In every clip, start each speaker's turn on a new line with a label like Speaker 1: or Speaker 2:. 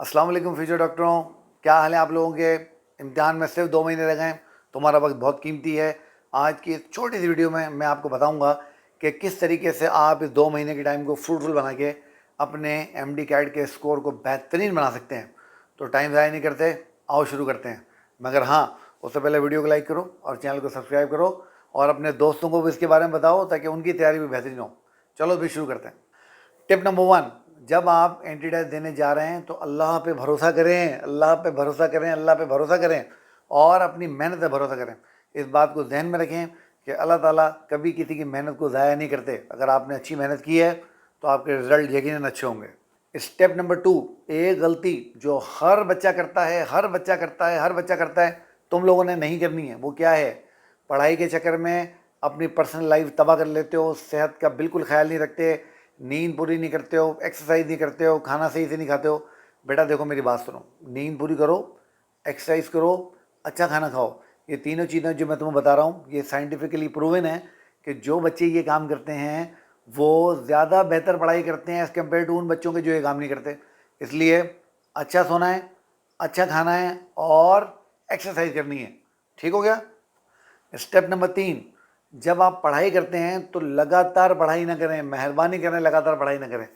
Speaker 1: अस्सलाम वालेकुम फ्यूचर डॉक्टरों, क्या हाल है आप लोगों के। इम्तिहान में सिर्फ 2 महीने रह गए, तुम्हारा वक्त बहुत कीमती है। आज की इस छोटी सी वीडियो में मैं आपको बताऊंगा कि किस तरीके से आप इस 2 महीने के टाइम को फ्रूटफुल बना के अपने एमडी कैट के स्कोर को बेहतरीन बना सकते हैं। तो टाइम ज़ाया नहीं करते, आओ शुरू करते हैं। मगर हाँ, उससे पहले वीडियो को लाइक करो और चैनल को सब्सक्राइब करो और अपने दोस्तों को भी इसके बारे में बताओ ताकि उनकी तैयारी भी बेहतरीन हो। चलो भी शुरू करते हैं। टिप नंबर 1, जब आप एंटी टेस्ट देने जा रहे हैं तो अल्लाह पे भरोसा करें, अल्लाह पे भरोसा करें, अल्लाह पे भरोसा करें और अपनी मेहनत पे भरोसा करें। इस बात को ध्यान में रखें कि अल्लाह ताला कभी किसी की मेहनत को ज़ाया नहीं करते। अगर आपने अच्छी मेहनत की है तो आपके रिजल्ट यकीनन अच्छे होंगे। स्टेप नंबर 2, एक गलती जो हर बच्चा करता है, हर बच्चा करता है, हर बच्चा करता है, तुम लोगों ने नहीं करनी है। वो क्या है? पढ़ाई के चक्कर में अपनी पर्सनल लाइफ तबाह कर लेते हो, सेहत का बिल्कुल ख्याल नहीं रखते, नींद पूरी नहीं करते हो, एक्सरसाइज नहीं करते हो, खाना सही से नहीं खाते हो। बेटा देखो मेरी बात सुनो, नींद पूरी करो, एक्सरसाइज करो, अच्छा खाना खाओ। ये तीनों चीज़ें जो मैं तुम्हें बता रहा हूँ ये साइंटिफिकली प्रूवन है कि जो बच्चे ये काम करते हैं वो ज़्यादा बेहतर पढ़ाई करते हैं एज़ कम्पेयर टू उन बच्चों के जो ये काम नहीं करते। इसलिए अच्छा सोना है, अच्छा खाना है और एक्सरसाइज करनी है। ठीक हो गया। स्टेप नंबर 3, जब आप पढ़ाई करते हैं तो लगातार पढ़ाई ना करें, मेहरबानी करें लगातार पढ़ाई ना करें।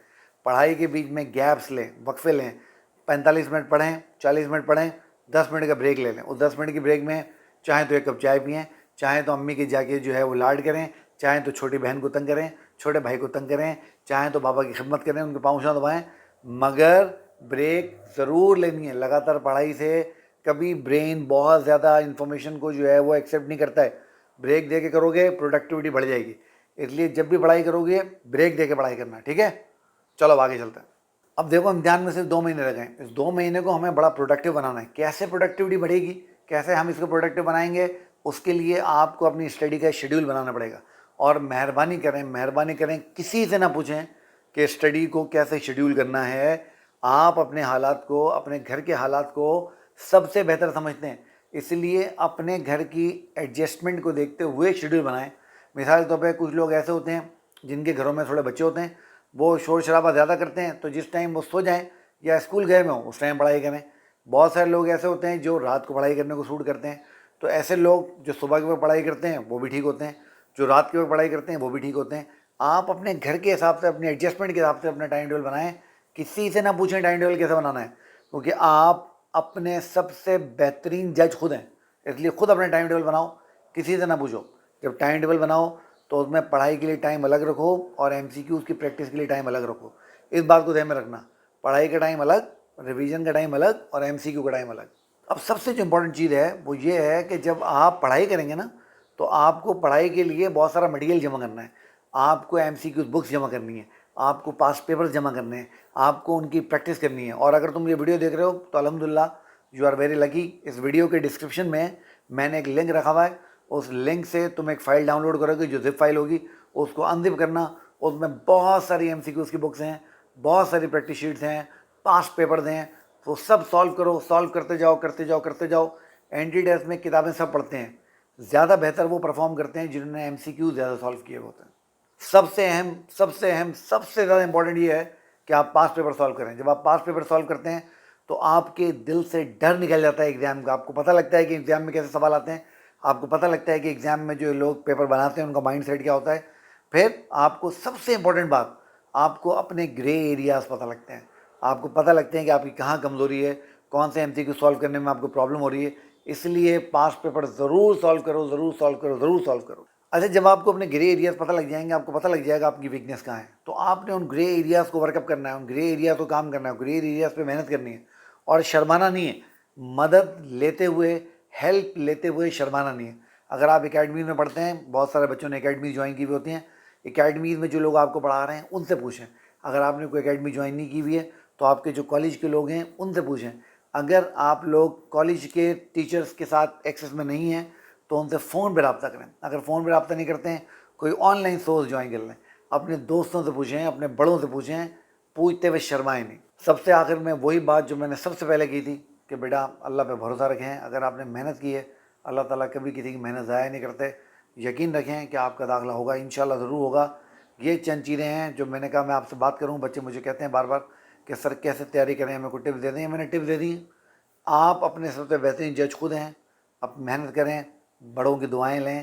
Speaker 1: पढ़ाई के बीच में गैप्स लें, वक्फे लें। 45 मिनट पढ़ें, 40 मिनट पढ़ें, 10 मिनट का ब्रेक ले लें। उस 10 मिनट की ब्रेक में चाहे तो एक कप चाय पिएँ, चाहे तो अम्मी की जाके जो है वो लाड करें, चाहे तो छोटी बहन को तंग करें, छोटे भाई को तंग करें, चाहे तो बाबा की खिदमत करें, उनके पाँव छाँव दबाएँ, मगर ब्रेक ज़रूर लेनी है। लगातार पढ़ाई से कभी ब्रेन बहुत ज़्यादा इन्फॉर्मेशन को जो है वो एक्सेप्ट नहीं करता है। ब्रेक दे के करोगे प्रोडक्टिविटी बढ़ जाएगी। इसलिए जब भी पढ़ाई करोगे ब्रेक दे के पढ़ाई करना, ठीक है। चलो अब आगे चलते हैं। अब देखो इम्तिहान में सिर्फ 2 महीने रह गए, इस 2 महीने को हमें बड़ा प्रोडक्टिव बनाना है। कैसे प्रोडक्टिविटी बढ़ेगी, कैसे हम इसको प्रोडक्टिव बनाएंगे, उसके लिए आपको अपनी स्टडी का शेड्यूल बनाना पड़ेगा। और मेहरबानी करें किसी से ना पूछें कि स्टडी को कैसे शेड्यूल करना है। आप अपने हालात को, अपने घर के हालात को सबसे बेहतर समझते हैं, इसलिए अपने घर की एडजस्टमेंट को देखते हुए शेड्यूल बनाएं। मिसाल के तौर पे कुछ लोग ऐसे होते हैं जिनके घरों में थोड़े बच्चे होते हैं, वो शोर शराबा ज़्यादा करते हैं, तो जिस टाइम वो सो जाएं या स्कूल गए में हो उस टाइम पढ़ाई करें। बहुत सारे लोग ऐसे होते हैं जो रात को पढ़ाई करने को सूट करते हैं, तो ऐसे लोग जो सुबह के वक्त पढ़ाई करते हैं वो भी ठीक होते हैं, जो रात के वक्त पढ़ाई करते हैं वो भी ठीक होते हैं। आप अपने घर के हिसाब से, अपने एडजस्टमेंट के हिसाब से अपना टाइम टेबल बनाएं। किसी से ना पूछें टाइम टेबल कैसे बनाना है, क्योंकि आप अपने सबसे बेहतरीन जज खुद हैं। इसलिए खुद अपने टाइम टेबल बनाओ, किसी से ना पूछो। जब टाइम टेबल बनाओ तो उसमें पढ़ाई के लिए टाइम अलग रखो और एमसीक्यूज़ की प्रैक्टिस के लिए टाइम अलग रखो। इस बात को ध्यान में रखना, पढ़ाई का टाइम अलग, रिवीजन का टाइम अलग और एमसीक्यू का टाइम अलग। अब सबसे जो इम्पोर्टेंट चीज़ है वो ये है कि जब आप पढ़ाई करेंगे ना तो आपको पढ़ाई के लिए बहुत सारा मटेरियल जमा करना है। आपको एमसीक्यूज़ बुक्स जमा करनी है, आपको पास्ट पेपर्स जमा करने हैं, आपको उनकी प्रैक्टिस करनी है। और अगर तुम ये वीडियो देख रहे हो तो अल्हम्दुलिल्लाह यू आर वेरी लकी। इस वीडियो के डिस्क्रिप्शन में मैंने एक लिंक रखा हुआ है, उस लिंक से तुम एक फ़ाइल डाउनलोड करोगे जो जिप फाइल होगी, उसको अनजिप करना। उसमें बहुत सारी एमसीक्यूज़ की बुक्स हैं, बहुत सारी प्रैक्टिस शीट्स हैं, पास्ट पेपर्स हैं, तो सब सॉल्व करो, सॉल्व करते जाओ करते जाओ करते जाओ। एंटी टेस्ट में किताबें सब पढ़ते हैं, ज़्यादा बेहतर वो परफॉर्म करते हैं जिन्होंने एमसीक्यू ज़्यादा सॉल्व किए होते हैं। सबसे ज़्यादा इंपॉर्टेंट ये है कि आप पास्ट पेपर सॉल्व करें। जब आप पास्ट पेपर सॉल्व करते हैं तो आपके दिल से डर निकल जाता है एग्ज़ाम का। आपको पता लगता है कि एग्ज़ाम में कैसे सवाल आते हैं, आपको पता लगता है कि एग्ज़ाम में जो लोग पेपर बनाते हैं उनका माइंड सेट क्या होता है। फिर आपको सबसे इम्पोर्टेंट बात, आपको अपने ग्रे एरियाज़ पता लगते हैं। आपको पता लगते हैं कि आपकी कहाँ कमज़ोरी है, कौन से एमसीक्यू सॉल्व करने में आपको प्रॉब्लम हो रही है। इसलिए पास्ट पेपर ज़रूर सॉल्व करो, ज़रूर सॉल्व करो, ज़रूर सॉल्व करो। अच्छा, जब आपको अपने ग्रे एरियाज़ पता लग जाएंगे, आपको पता लग जाएगा आपकी वीकनेस कहाँ है, तो आपने उन ग्रे एरियाज़ को वर्कअप करना है, उन ग्रे एरियाज़ को काम करना है, ग्रे एरियाज़ पे मेहनत करनी है और शर्माना नहीं है। मदद लेते हुए, हेल्प लेते हुए शर्माना नहीं है। अगर आप एकेडमी में पढ़ते हैं, बहुत सारे बच्चों ने एकेडमी ज्वाइन की हुई होती हैं, एकेडमीज़ में जो लोग आपको पढ़ा रहे हैं उनसे पूछें। अगर आपने कोई एकेडमी ज्वाइन नहीं की हुई है तो आपके जो कॉलेज के लोग हैं उनसे पूछें। अगर आप लोग कॉलेज के टीचर्स के साथ एक्सेस में नहीं हैं तो उनसे फ़ोन पर रब्ता करें। अगर फ़ोन पर रब्ता नहीं करते हैं, कोई ऑनलाइन सोर्स ज्वाइन कर लें। अपने दोस्तों से पूछें, अपने बड़ों से पूछें, पूछते हुए शर्माएं नहीं। सबसे आखिर में वही बात जो मैंने सबसे पहले की थी कि बेटा अल्लाह पे भरोसा रखें। अगर आपने मेहनत की है, अल्लाह ताला कभी किसी की मेहनत ज़ाया नहीं करते। यकीन रखें कि आपका दाखिला होगा, इंशाल्लाह ज़रूर होगा। ये चंद चीज़ें हैं जो मैंने कहा मैं आपसे बात करूँ। बच्चे मुझे कहते हैं बार बार کہ سر کیسے تیاری کریں, میرے کو ٹپس دے دیں. میں نے ٹپس دے دی. آپ اپنے سب سے بہترین جج خود ہیں. اب محنت کریں, بڑوں کی دعائیں لیں,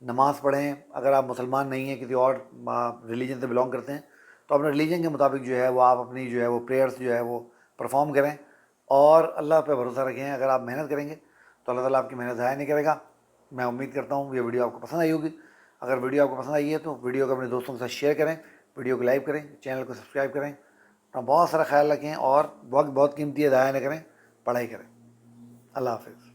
Speaker 1: نماز پڑھیں. اگر آپ مسلمان نہیں ہیں, کسی اور ریلیجن سے بلانگ کرتے ہیں, تو اپنے ریلیجن کے مطابق جو ہے وہ آپ اپنی جو ہے وہ پریئرس جو ہے وہ پرفارم کریں, اور اللہ پہ بھروسہ رکھیں. اگر آپ محنت کریں گے تو اللہ تعالیٰ آپ کی محنت ضائع نہیں کرے گا. میں امید کرتا ہوں یہ ویڈیو آپ کو پسند آئی ہوگی. اگر ویڈیو آپ کو پسند آئی ہے تو ویڈیو کو اپنے دوستوں کے ساتھ شیئر کریں, ویڈیو کو لائک کریں, چینل کو سبسکرائب کریں. اپنا بہت سارا خیال رکھیں, اور وقت بہت قیمتی ہے, ضائع نہ کریں, پڑھائی کریں. اللہ حافظ.